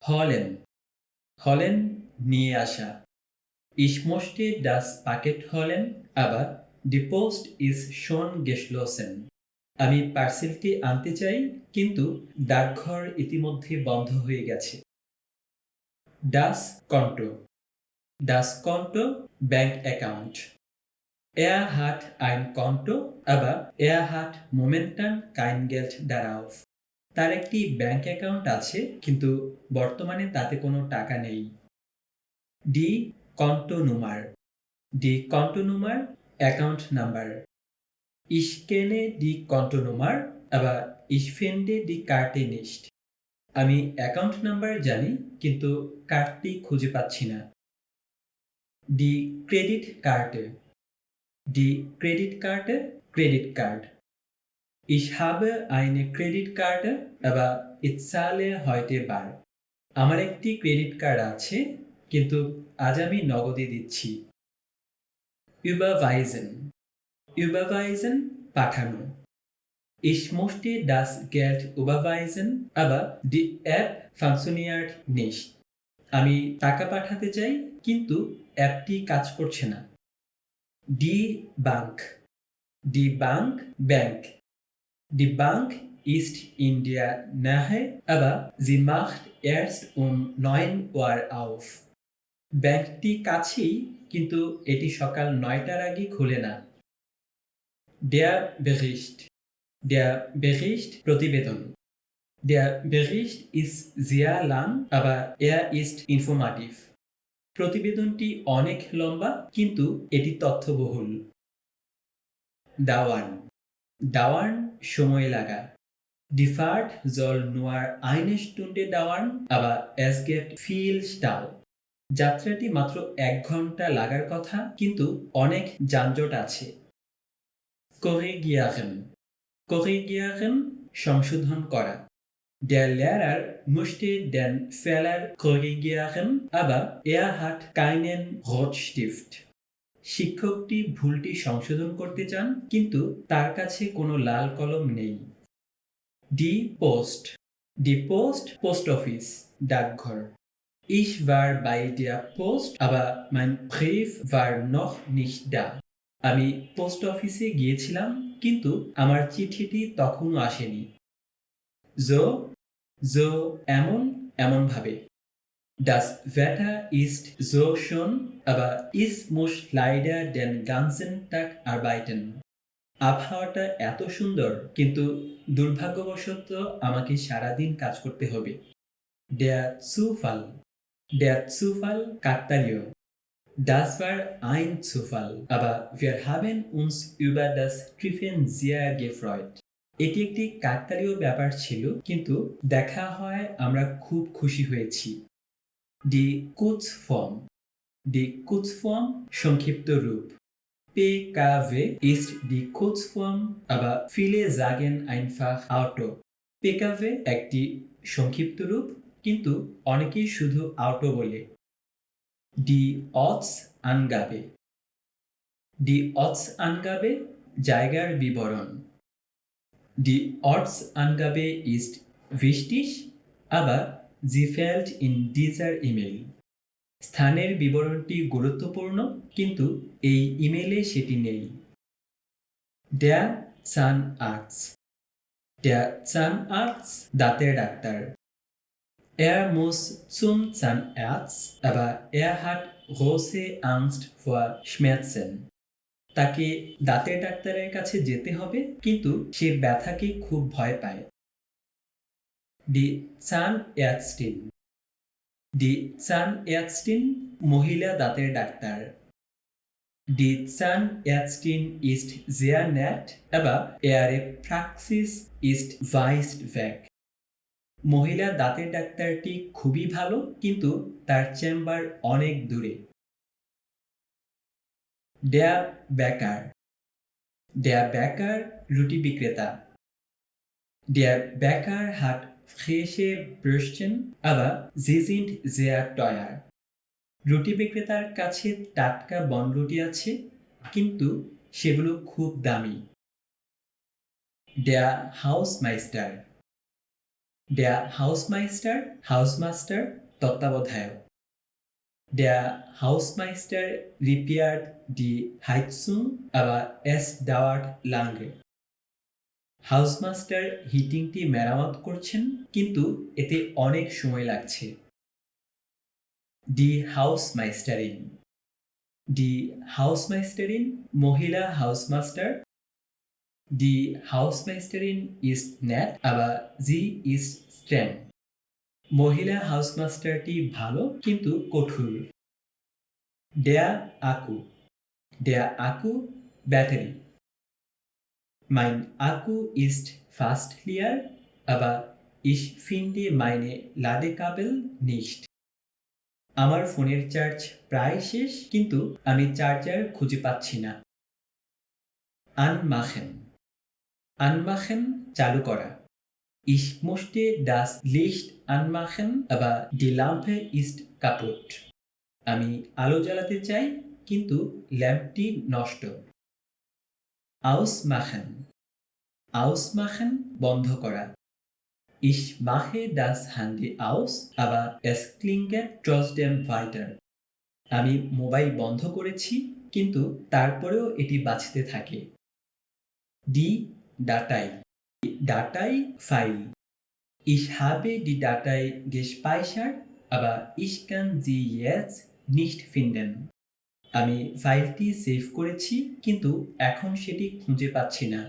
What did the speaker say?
হলেন হলেন নিয়ে আসা। Ich möchte das Paket holen, aber die Post ist schon geschlossen. আমি পার্সেলটি আনতে চাই, কিন্তু ডাকঘর ইতিমধ্যে বন্ধ হয়ে গেছে। Das Konto. Das Konto, Bank Account. Er hat ein Konto, aber er hat momentan kein Geld darauf. তার একটি ব্যাংক অ্যাকাউন্ট আছে, কিন্তু বর্তমানে তাতে কোনো টাকা নেই। Die Kontonummer. Die Kontonummer, Account Number. Ich kenne die Kontonummer, aber ich finde die Karte nicht. আমি অ্যাকাউন্ট নাম্বার জানি, কিন্তু কার্ডটি খুঁজে পাচ্ছি না। Die Kreditkarte. Die Kreditkarte, Credit Card. Ich habe eine Kreditkarte, aber ich zahle heute bar. আমার একটি credit card আছে, কিন্তু আজ আমি নগদে দিচ্ছি। Überweisen. Überweisen, পাঠানো। Ich möchte das Geld überweisen, aber die App funktioniert nicht. আমি টাকা পাঠাতে চাই, কিন্তু অ্যাপটি কাজ করছে না। Die Bank. Die Bank, bank. Die Bank ist in der Nähe, aber sie macht erst um 9 Uhr auf. ব্যাংকটি কাছেই, কিন্তু এটি সকাল ৯টার আগে খোলে না। Der Bericht. Der Bericht, প্রতিবেদন। Der Bericht ist sehr lang, aber er ist informativ. প্রতিবেদনটি অনেক লম্বা, কিন্তু এটি তথ্যবহুল। Dauern. Dauern, সময় লাগা। Die Fahrt soll nur eine Stunde dauern, aber es gibt viel Stau. যাত্রাটি মাত্র ১ ঘন্টা লাগার কথা, কিন্তু অনেক যানজট আছে। Korrigieren. Korrigieren, সংশোধন করা। Der Lehrer musste den Fehler korrigieren, aber er hat keinen Rotstift. শিক্ষকটি ভুলটি সংশোধন করতে চান, কিন্তু তার কাছে কোনো লাল কলম নেই। Die Post. Die Post, post office, ডাকঘর। Ich war bei der Post, aber mein Brief war noch nicht da. আমি পোস্ট অফিসে গিয়েছিলাম, কিন্তু আমার চিঠিটি তখনও আসেনি। So, so, এমনভাবে। Das Wetter ist so schön, aber ich muss leider den ganzen Tag arbeiten. আবহাওয়াটা এত সুন্দর, কিন্তু দুর্ভাগ্যবশত আমাকে সারাদিন কাজ করতে হবে। Der Zufall. Der Zufall, কাকতালীয়। Das war ein Zufall, aber wir haben uns über das Treffen sehr gefreut. এটি একটি কাকতালীয় ব্যাপার ছিল, কিন্তু দেখা হয় আমরা খুব খুশি হয়েছি। Die Kurzform. Die Kurzform, সংক্ষিপ্ত রূপ। PKW ist die Kurzform, aber viele sagen einfach Auto. PKW একটি সংক্ষিপ্ত রূপ, কিন্তু অনেকেই শুধু অটো বলে। Die Ortsangabe. Die Ortsangabe, জায়গার বিবরণ। Die Ortsangabe ist wichtig, aber sie fehlt in dieser E-Mail. স্থানের বিবরণটি গুরুত্বপূর্ণ, কিন্তু এই ইমেইলে সেটি নেই। Der Zahnarzt. Der Zahnarzt, দাঁতের doctor. Er muss zum Zahnarzt, aber er hat große Angst vor Schmerzen. তাকে দাঁতের ডাক্তারের কাছে যেতে হবে, কিন্তু সে ব্যথাকে খুব ভয় পায়। Die Zahnärztin. Die Zahnärztin, মহিলা দাঁতের doctor. Die Zahnärztin ist sehr nett, aber ihre Praxis ist weit weg. মহিলা দাঁতের ডাক্তারটি খুবই ভালো, কিন্তু তার চেম্বার অনেক দূরে। Der Bäcker. Der Bäcker, রুটি বিক্রেতা। Der Bäcker hat frische Brötchen, aber sie sind sehr teuer. রুটি বিক্রেতার কাছে টাটকা বনরুটি আছে, কিন্তু সেগুলো খুব দামি। Der Hausmeister. Der Hausmeister, হাউসমাস্টার তত্ত্বাবধায়ক। Der Hausmeister repaired die Heizung, aber es dauert lange. হাউসমাস্টার হিটিংটি মেরামত করছেন, কিন্তু এতে অনেক সময় লাগছে। Die Hausmeisterin, die Hausmeisterin মহিলা হাউসমাস্টার। Die Hausmeisterin ist nett, aber sie ist streng. মহিলা হাউসমাস্টারটি ভালো কিন্তু কঠোর। Der Akku, der Akku battery. Mein Akku ist fast leer, aber ich finde meine Ladekabel nicht. আমার ফোনের চার্জ প্রায় শেষ, কিন্তু আমি চার্জার খুঁজে পাচ্ছি না। Anmachen, anmachen চালু করা। Ich möchte das Licht anmachen, aber die Lampe ist kaputt. আমি আলো জ্বালাতে চাই, কিন্তু ল্যাম্পটি নষ্ট। Ausmachen, ausmachen বন্ধ করা। Ich mache das Handy aus, aber es klingelt trotzdem weiter. আমি মোবাইল বন্ধ করেছি, কিন্তু তারপরেও এটি বাজতে থাকে। Die Datei, die Datei file. Ich habe die Datei gespeichert, aber ich kann sie jetzt nicht finden. আমি ফাইলটি সেভ করেছি, কিন্তু এখন সেটি খুঁজে পাচ্ছি না।